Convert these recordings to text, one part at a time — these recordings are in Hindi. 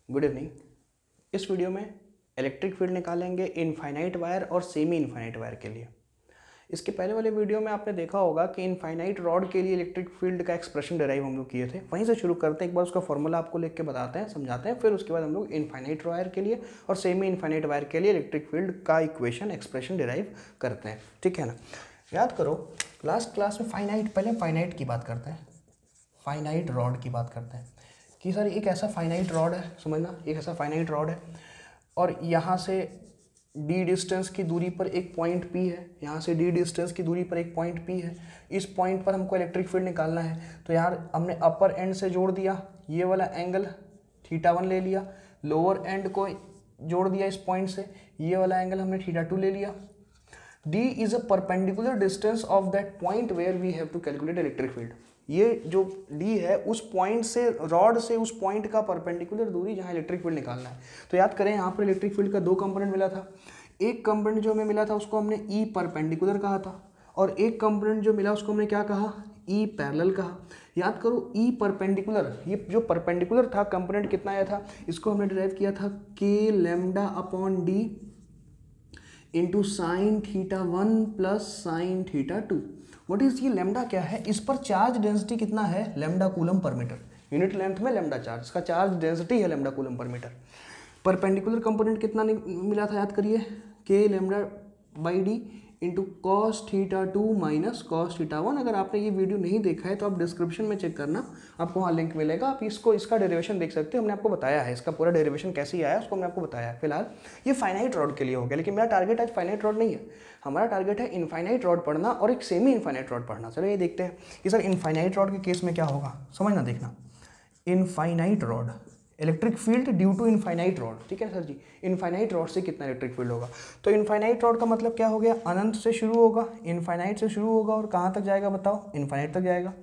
Good evening. इस वीडियो में इलेक्ट्रिक फील्ड निकालेंगे इनफाइनाइट वायर और सेमी इनफाइनाइट वायर के लिए। इसके पहले वाले वीडियो में आपने देखा होगा कि इनफाइनाइट रॉड के लिए इलेक्ट्रिक फील्ड का एक्सप्रेशन डिराइव हम लोग किए थे। वहीं से शुरू करते हैं, एक बार उसका फॉर्मूला आपको लिख के बताते हैं, समझाते हैं, फिर उसके बाद हम लोग इनफाइनाइट वायर के लिए और सेमी इनफाइनाइट वायर के लिए इलेक्ट्रिक फील्ड का इक्वेशन एक्सप्रेशन डिराइव करते हैं। ठीक है ना। याद करो, लास्ट क्लास में पहले फाइनाइट की बात करते हैं, फाइनाइट रॉड की बात करते हैं कि सर एक ऐसा फाइनाइट रॉड है, समझना, एक ऐसा फाइनाइट रॉड है और यहाँ से डी डिस्टेंस की दूरी पर एक पॉइंट P है, यहाँ से डी डिस्टेंस की दूरी पर एक पॉइंट P है। इस पॉइंट पर हमको इलेक्ट्रिक फील्ड निकालना है। तो यार हमने अपर एंड से जोड़ दिया, ये वाला एंगल θ1 ले लिया, लोअर एंड को जोड़ दिया इस पॉइंट से, ये वाला एंगल हमने θ2 ले लिया। D is a perpendicular distance of that point where we have to calculate electric field. ये जो D है उस पॉइंट से, रॉड से उस पॉइंट का परपेंडिकुलर दूरी जहाँ इलेक्ट्रिक फील्ड निकालना है। तो याद करें, यहाँ पर इलेक्ट्रिक फील्ड का दो कंपोनेंट मिला था। एक कंपोनेंट जो हमें मिला था उसको हमने E परपेंडिकुलर कहा था और एक कंपोनेंट जो मिला उसको हमने क्या कहा, E पैरेलल कहा। याद करो, E परपेंडिकुलर, ये जो परपेंडिकुलर था कंपोनेंट कितना आया था, इसको हमने डिराइव किया था K lambda upon D into sine θ1 plus sine θ2। What is ये लैम्डा क्या है, इस पर चार्ज डेंसिटी कितना है, लैम्डा कूलम पर मीटर, यूनिट लेंथ में लैम्डा चार्ज, इसका चार्ज डेंसिटी है लैम्डा कूलम पर मीटर। परपेंडिकुलर कंपोनेंट कितना मिला था, याद करिए, K lambda by D into cos θ2 minus cos θ1। अगर आपने ये वीडियो नहीं देखा है तो आप डिस्क्रिप्शन में चेक करना, आपको वहाँ लिंक मिलेगा, आप इसका डेरिवेशन देख सकते हो। हमने आपको बताया है इसका पूरा डेरिवेशन कैसे ही आया, उसको हमने आपको बताया है। फिलहाल ये फाइनाइट रॉड के लिए हो गया, लेकिन मेरा टारगेट आज फाइनाइट रॉड नहीं है, हमारा टारगेट है इनफाइनाइट रॉड पढ़ना और एक सेमी इनफाइनाइट रॉड पढ़ना। चलो ये देखते हैं कि सर इनफाइनाइट रॉड के केस में क्या होगा, समझना, देखना। Infinite rod, electric field due to infinite rod. ठीक है सर जी, इनफाइनाइट रॉड से कितना इलेक्ट्रिक फील्ड होगा। तो इनफाइनाइट रॉड का मतलब क्या हो गया, अनंत से शुरू होगा, इनफाइनाइट से शुरू होगा और कहाँ तक जाएगा बताओ, इनफाइनाइट तक जाएगा।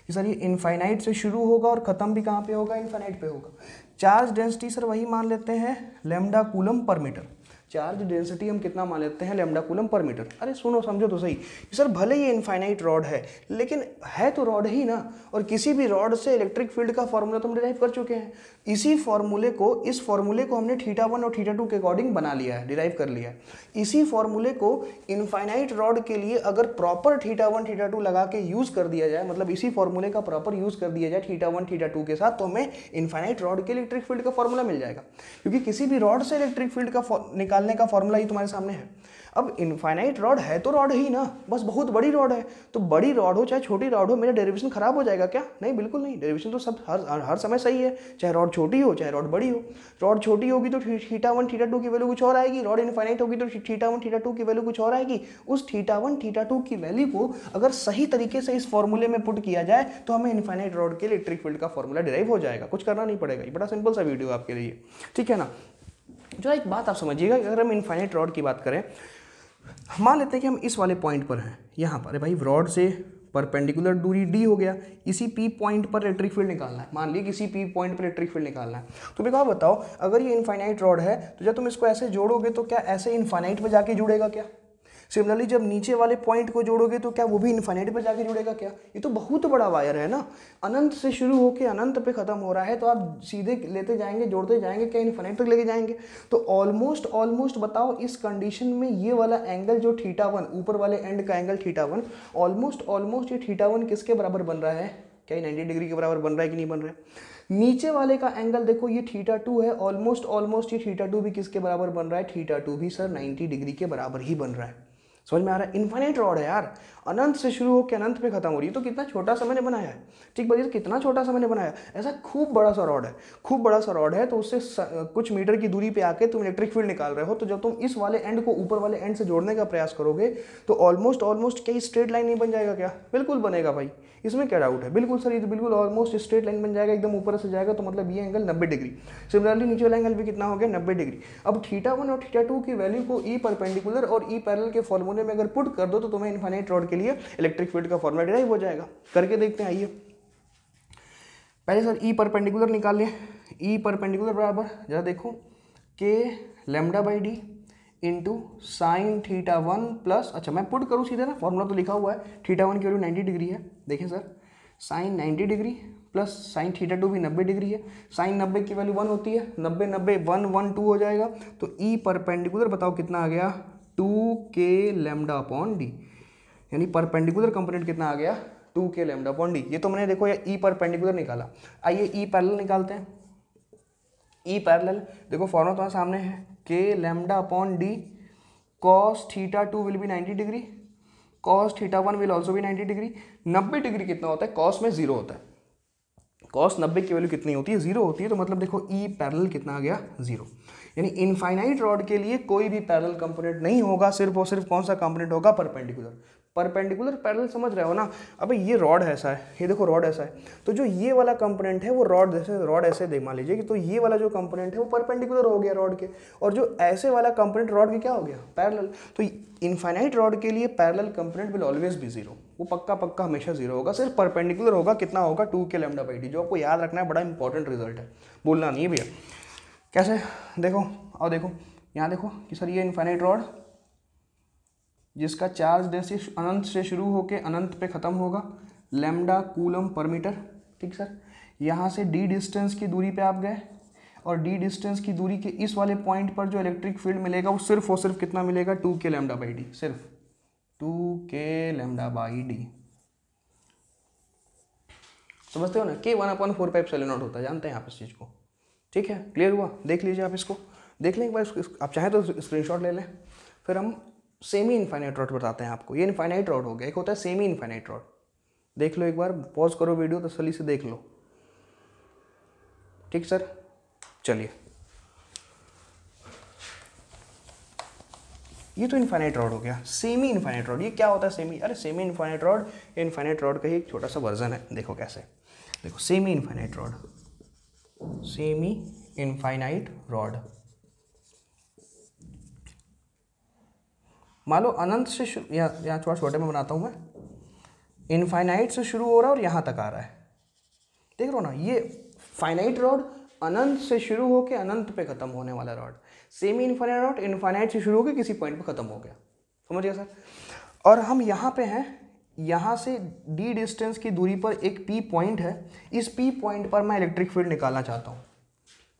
कि सर ये इनफाइनाइट से शुरू होगा और खत्म भी कहाँ पे होगा, इनफाइनाइट पे होगा। चार्ज डेंसिटी सर वही मान लेते हैं, लैम्डा कूलम पर मीटर। चार्ज डेंसिटी हम कितना मान लेते हैं, लैम्डा कूलम पर मीटर। अरे सुनो, समझो तो सही, सर भले ये इनफाइनाइट रॉड है लेकिन है तो रॉड ही ना, और किसी भी रॉड से इलेक्ट्रिक फील्ड का फॉर्मूला तो हम डिराइव कर चुके हैं। इसी फॉर्मूले को, इस फॉर्मूले को हमने θ1 और θ2 के अकॉर्डिंग बना लिया है, डिराइव कर लिया है। इसी फॉर्मूले को इनफाइनाइट रॉड के लिए अगर प्रॉपर θ1 θ2 लगा के यूज कर दिया जाए, मतलब इसी फॉर्मूले का प्रॉपर यूज कर दिया जाए θ1 θ2 के साथ, तो हमें इनफाइनाइट रॉड के इलेक्ट्रिक फील्ड का फॉर्मूला मिल जाएगा। क्योंकि किसी भी रॉड से इलेक्ट्रिक फील्ड का निकालने का फॉर्मूला ही तुम्हारे सामने है। अब इनफाइनाइट रॉड है तो रॉड ही ना, बस बहुत बड़ी रॉड है, तो बड़ी रॉड हो चाहे छोटी रॉड हो, मेरा डेरिवेशन खराब हो जाएगा क्या, नहीं बिल्कुल नहीं, डेरिवेशन तो सब हर समय सही है, चाहे रॉड छोटी हो चाहे रॉड बड़ी हो। रॉड छोटी होगी तो θ1 θ2 की वैल्यू कुछ और आएगी, रॉड इनफाइनाइट होगी तो θ1 θ2 की वैल्यू कुछ और आएगी। उस θ1 θ2 की वैल्यू को अगर सही तरीके से इस फॉर्मूले में पुट किया जाए तो हमें इनफाइनाइट रॉड के इलेक्ट्रिक फील्ड का फॉर्मूला डिराइव हो जाएगा, कुछ करना नहीं पड़ेगा। ये बड़ा सिंपल सा वीडियो आपके लिए, ठीक है ना। जो एक बात आप समझिएगा, अगर हम इनफाइनाइट रॉड की बात करें, मान लेते हैं कि हम इस वाले पॉइंट पर हैं, यहाँ पर भाई रॉड से परपेंडिकुलर दूरी D हो गया, इसी P पॉइंट पर इलेक्ट्रिक फील्ड निकालना है। मान ली किसी P पॉइंट पर इलेक्ट्रिक फील्ड निकालना है, तो मेरे को आप बताओ, अगर ये इनफाइनाइट रॉड है तो जब तुम इसको ऐसे जोड़ोगे तो क्या ऐसे इनफाइनाइट पर जाके जुड़ेगा क्या। सिमिलरली जब नीचे वाले पॉइंट को जोड़ोगे तो क्या वो भी इनफाइनाइट पर जाके जुड़ेगा क्या। ये तो बहुत बड़ा वायर है ना, अनंत से शुरू होकर अनंत पे खत्म हो रहा है, तो आप सीधे लेते जाएंगे, जोड़ते जाएंगे, क्या इनफाइनाइट तक लेके जाएंगे। तो ऑलमोस्ट बताओ, इस कंडीशन में ये वाला एंगल जो θ1, ऊपर वाले एंड का एंगल θ1, ऑलमोस्ट ये θ1 किसके बराबर बन रहा है, क्या 90 डिग्री के बराबर बन रहा है कि नहीं बन रहा है। नीचे वाले का एंगल देखो, ये θ2 है, ऑलमोस्ट ये θ2 भी किसके बराबर बन रहा है, θ2 भी सर 90 डिग्री के बराबर ही बन रहा है। समझ में आ रहा है, इनफाइनाइट रॉड है यार, अनंत से शुरू होकर अनंत पे खत्म हो रही है, तो कितना छोटा सा मैंने बनाया है। ठीक बताइए, कितना छोटा सा मैंने बनाया, ऐसा खूब बड़ा सा रॉड है, खूब बड़ा सा रॉड है, तो उससे कुछ मीटर की दूरी पे आके तुम इलेक्ट्रिक फील्ड निकाल रहे हो। तो जब तुम इस वाले एंड को ऊपर वाले एंड से जोड़ने का प्रयास करोगे तो ऑलमोस्ट क्या स्ट्रेट लाइन नहीं बन जाएगा क्या, बिल्कुल बनेगा भाई, इसमें क्या डाउट है। बिल्कुल सर, ये तो बिल्कुल ऑलमोस्ट स्ट्रेट लाइन बन जाएगा, एकदम ऊपर से जाएगा, तो मतलब ये एंगल 90 डिग्री। सिमिलरली नीचे वाला एंगल भी कितना हो गया, 90 डिग्री। अब θ1 और θ2 की वैल्यू को E परपेंडिकुलर और E पैरेलल के फॉर्मूले में अगर पुट कर दो तो तुम्हें इनफाइनाइट रॉड के लिए इलेक्ट्रिक फील्ड का फॉर्मूला डिराइव हो जाएगा। करके देखते हैं, आइए। पहले सर E परपेंडिकुलर निकाल लें। E परपेंडिकुलर बराबर, जरा देखो, K lambda by D into sine θ1 plus, अच्छा मैं पुट करूँ सीधे ना, फॉर्मूला तो लिखा हुआ है, θ1 की वैल्यू 90 डिग्री है, देखें sir, sine 90 degree plus sine theta two भी 90 डिग्री है, साइन 90 की वैल्यू 1 होती है, 90 90 1 1 2 हो जाएगा, तो ई परपेंडिकुलर बताओ कितना आ गया 2k लैम्डा अपॉन डी, यानी परपेंडिकुलर कंपोनेंट कितना आ गया 2k लैम्डा अपॉन डी। ये तो मैंने देखो ये ई परपेंडिकुलर निकाला। आइए ई पैरेलल निकालते हैं। ई पैरेलल देखो फॉर्मूला तुम्हारे सामने है, k lambda upon D cos theta two will be 90 degree, cos theta one will also be 90 degree. 90 degree कितना होता है, कॉस में 0 होता है, कॉस 90 की वैल्यू कितनी होती है 0 होती है, तो मतलब देखो ई पैरेलल कितना आ गया 0। यानी इनफाइनाइट रॉड के लिए कोई भी पैरेलल कंपोनेंट नहीं होगा, सिर्फ और सिर्फ कौन सा कंपोनेंट होगा, परपेंडिकुलर। परपेंडिकुलर पैरेलल समझ रहे हो ना। अबे ये रॉड ऐसा है, ये देखो रॉड ऐसा है, तो जो ये वाला कंपोनेंट है वो रॉड जैसे रॉड ऐसे दे मान लीजिए कि, तो ये वाला जो कंपोनेंट है वो परपेंडिकुलर हो गया रॉड के, और जो ऐसे वाला कंपोनेंट रॉड के क्या हो गया पैरेलल। तो इनफाइनाइट रॉड के लिए parallel component will always be 0, वो पक्का पक्का हमेशा 0 होगा, सिर्फ परपेंडिकुलर होगा। कितना होगा 2k लैम्डा बाई डी, जो आपको याद रखना है, बड़ा इंपॉर्टेंट रिजल्ट है, बोलना नहीं है भैया। कैसे देखो, और देखो यहाँ देखो कि सर ये इनफाइनाइट रॉड जिसका चार्ज जैसे अनंत से शुरू होकर अनंत पे ख़त्म होगा, लैम्डा कूलम पर मीटर, ठीक सर। यहाँ से d डिस्टेंस की दूरी पे आप गए, और d डिस्टेंस की दूरी के इस वाले पॉइंट पर जो इलेक्ट्रिक फील्ड मिलेगा वो सिर्फ और सिर्फ कितना मिलेगा 2k लैम्डा बाई डी, सिर्फ 2k लैम्डा बाई डी। समझते हो ना, k1/4πε0 होता है, जानते हैं आप इस चीज़ को, ठीक है। क्लियर हुआ, देख लीजिए आप इसको, देख लें एक बार, आप चाहें तो स्क्रीनशॉट ले लें। फिर हम सेमी इनफाइनाइट रॉड बताते हैं आपको। ये इनफाइनाइट रॉड हो गया, एक होता है सेमी इनफाइनाइट रॉड। देख लो एक बार, पॉज करो वीडियो तसल्ली से देख लो, ठीक सर। चलिए, ये तो इनफाइनाइट रॉड हो गया। सेमी इनफाइनाइट रॉड, ये क्या होता है सेमी, अरे semi infinite rod infinite rod का ही एक छोटा सा वर्जन है। देखो कैसे, देखो semi infinite rod, semi infinite rod मान लो अनंत से यहाँ थोड़ा छोटे में बनाता हूँ मैं, इनफाइनाइट से शुरू हो रहा है और यहाँ तक आ रहा है, देख रहे हो ना। ये फाइनाइट रॉड अनंत से शुरू होकर अनंत पे खत्म होने वाला rod. Semi infinite rod infinite से शुरू होकर किसी पॉइंट पे खत्म हो गया, समझ गया सर। और हम यहाँ पे हैं, यहाँ से d डिस्टेंस की दूरी पर एक P पॉइंट है, इस P पॉइंट पर मैं इलेक्ट्रिक फील्ड निकालना चाहता हूँ,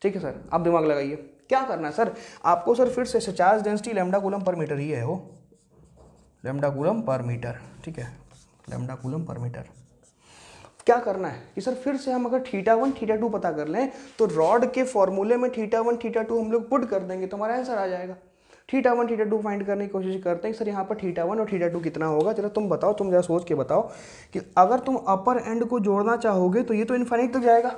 ठीक है सर। आप दिमाग लगाइए, क्या करना है सर आपको, सर फिर से चार्ज डेंसिटी लैम्डा कूलम पर मीटर ही है, वो लैम्डा कूलम पर मीटर, ठीक है, लैम्डा कूलम पर मीटर। क्या करना है कि सर फिर से हम अगर θ1 θ2 पता कर लें, तो रॉड के फॉर्मूले में θ1 θ2 हम लोग पुट कर देंगे तो हमारा आंसर आ जाएगा। θ1 θ2 फाइंड करने की कोशिश करते हैं। सर यहाँ पर θ1 और θ2 कितना होगा, चलो तुम बताओ, तुम जरा सोच के बताओ कि अगर तुम अपर एंड को जोड़ना चाहोगे तो ये तो इनफाइनाइट तक जाएगा,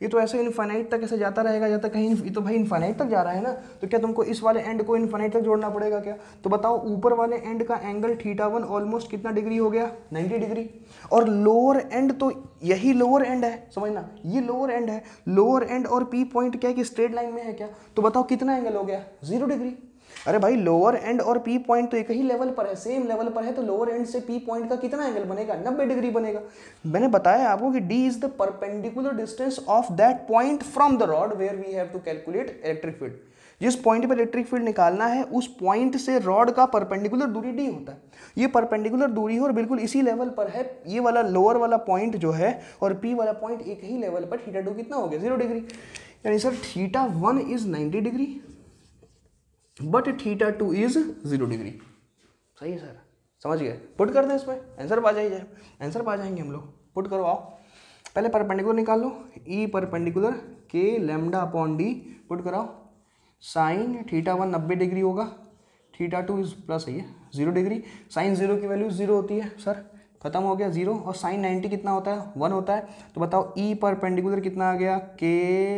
ये तो ऐसे इनफाइनाइट तक ऐसे जाता रहेगा जब तक कहीं, ये तो भाई इनफाइनाइट तक जा रहा है ना, तो क्या तुमको इस वाले एंड को इनफाइनाइट तक जोड़ना पड़ेगा क्या। तो बताओ ऊपर वाले एंड का एंगल θ1 ऑलमोस्ट कितना डिग्री हो गया 90 डिग्री, और लोअर एंड तो यही लोअर एंड है, समझना ये लोअर एंड है। लोअर एंड और P पॉइंट क्या है कि स्ट्रेट लाइन में है क्या, तो बताओ कितना एंगल हो गया 0 डिग्री। अरे भाई लोअर एंड और P पॉइंट तो एक ही लेवल पर है, सेम लेवल पर है, तो लोअर एंड से P पॉइंट का कितना एंगल बनेगा 90 डिग्री बनेगा। मैंने बताया आपको कि D is the perpendicular distance of that point from the rod where we have to calculate electric field. जिस पॉइंट पर इलेक्ट्रिक फील्ड निकालना है उस पॉइंट से रॉड का परपेंडिकुलर दूरी D होता है। ये परपेंडिकुलर दूरी है और बिल्कुल इसी लेवल पर है, ये वाला लोअर वाला पॉइंट जो है और P वाला पॉइंट एक ही लेवल पर। θ2 कितना हो गया 0 डिग्री, यानी sir θ1 is 90 degree but θ2 is 0 degree. सही है सर, समझ गए। पुट कर दें इसमें, आंसर पा जाइए, आंसर पा जाएंगे हम लोग। पुट करो, आओ पहले परपेंडिकुलर निकाल लो, E perpendicular k lambda upon D put कराओ। साइन θ1 90 डिग्री होगा, θ2 इज प्लस है 0 डिग्री। साइन 0 की वैल्यू 0 होती है सर, खत्म हो गया 0, और साइन 90 कितना होता है 1 होता है। तो बताओ ई परपेंडिकुलर कितना आ गया k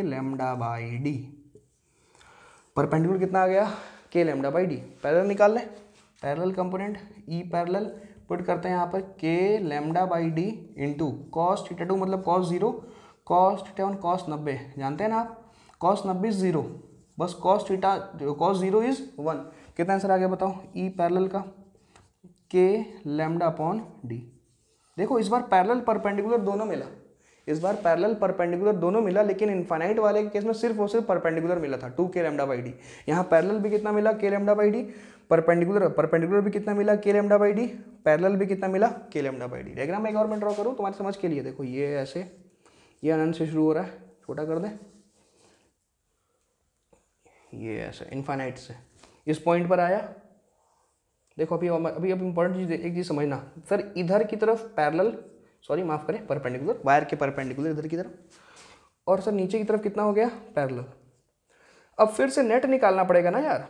lambda by D, perpendicular कितना आ गया k lambda by D. Parallel निकाल लें, parallel component E parallel put करते हैं यहाँ पर k lambda by D into cos θ2 मतलब कॉस 0, कॉस θ1 कॉस 90, जानते हैं ना आप, कॉस 90 इज 0, बस कॉस 0 इज 1। कितना आंसर आ गया बताओ ई पैरेलल का k लैम्डा अपॉन डी। देखो इस बार पैरेलल परपेंडिकुलर दोनों मिला, इस बार पैरेलल परपेंडिकुलर दोनों मिला, लेकिन इनफाइनाइट वाले के केस में सिर्फ और सिर्फ परपेंडिकुलर मिला था 2k लैम्डा बाई डी। यहाँ पैरेलल भी कितना मिला k lambda by D, perpendicular भी कितना मिला k lambda by D, parallel भी कितना मिला k lambda by D. Diagram एक और मैं ड्रॉ करूँ तुम्हारी समझ के लिए। देखो ये ऐसे ये अनंत से शुरू हो रहा है, छोटा कर दें, ये ऐसे इनफाइनाइट से इस पॉइंट पर आया। देखो अभी इंपॉर्टेंट चीज़, एक चीज़ समझना सर, इधर की तरफ पैरेलल, सॉरी माफ़ करें, परपेंडिकुलर, वायर के परपेंडिकुलर इधर की तरफ, और सर नीचे की तरफ कितना हो गया, पैरेलल। अब फिर से नेट निकालना पड़ेगा ना यार,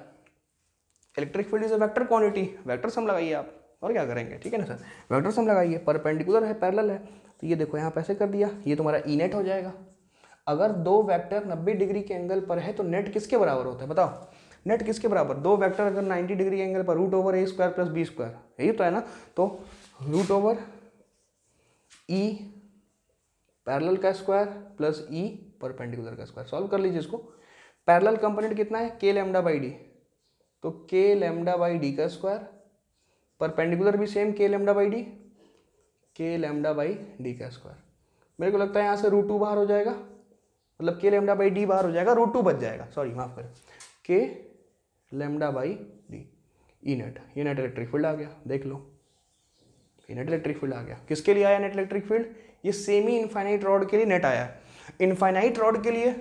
electric field is a vector quantity, vector sum लगाइए आप, और क्या करेंगे, ठीक है ना सर, वेक्टर सम लगाइए, परपेंडिकुलर है, पैरेलल है, तो ये देखो यहाँ पैसे कर दिया, ये तुम्हारा ई नेट हो जाएगा। अगर दो वेक्टर 90 डिग्री के एंगल पर है तो नेट किसके बराबर होता है, बताओ, नेट किसके बराबर, दो वेक्टर अगर 90 डिग्री एंगल पर रूट ओवर ए स्क्वायर प्लस बी स्क्वायर, यही तो है ना, तो रूट ओवर ई पैरेलल का स्क्वायर प्लस ई परपेंडिकुलर का स्क्वायर, सॉल्व कर लीजिए इसको। पैरेलल कंपोनेंट कितना है, के लैम्डा बाई डी, तो के लैम्डा बाई डी का स्क्वायर, परपेंडिकुलर भी सेम के लैम्डा बाई डी, के लैम्डा बाई डी का स्क्वायर। मेरे को लगता है यहाँ से रूट 2 बाहर हो जाएगा, मतलब के लैम्डा बाई डी बाहर हो जाएगा, रूट 2 बच जाएगा, सॉरी माफ करें, के lambda by D, E net, ये नेट इलेक्ट्रिक फील्ड आ गया, देख लो, ये नेट इलेक्ट्रिक फील्ड आ गया। किसके लिए आया नेट इलेक्ट्रिक फील्ड, ये सेमी इनफाइनाइट रॉड के लिए नेट आया है। इनफाइनाइट रॉड के लिए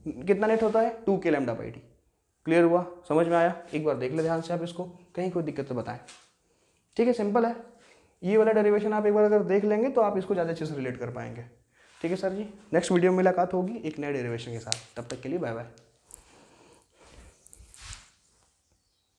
कितना नेट होता है, 2 के लैम्डा बाई डी। क्लियर हुआ, समझ में आया, एक बार देख ले ध्यान से आप इसको, कहीं कोई दिक्कत तो बताएं, ठीक है, सिंपल है। ये वाला डेरिवेशन आप एक बार अगर देख लेंगे तो आप इसको ज़्यादा अच्छे से रिलेट कर पाएंगे। ठीक है सर जी, नेक्स्ट वीडियो में मुलाकात होगी एक नए डेरिवेशन के साथ, तब तक के लिए बाय बाय।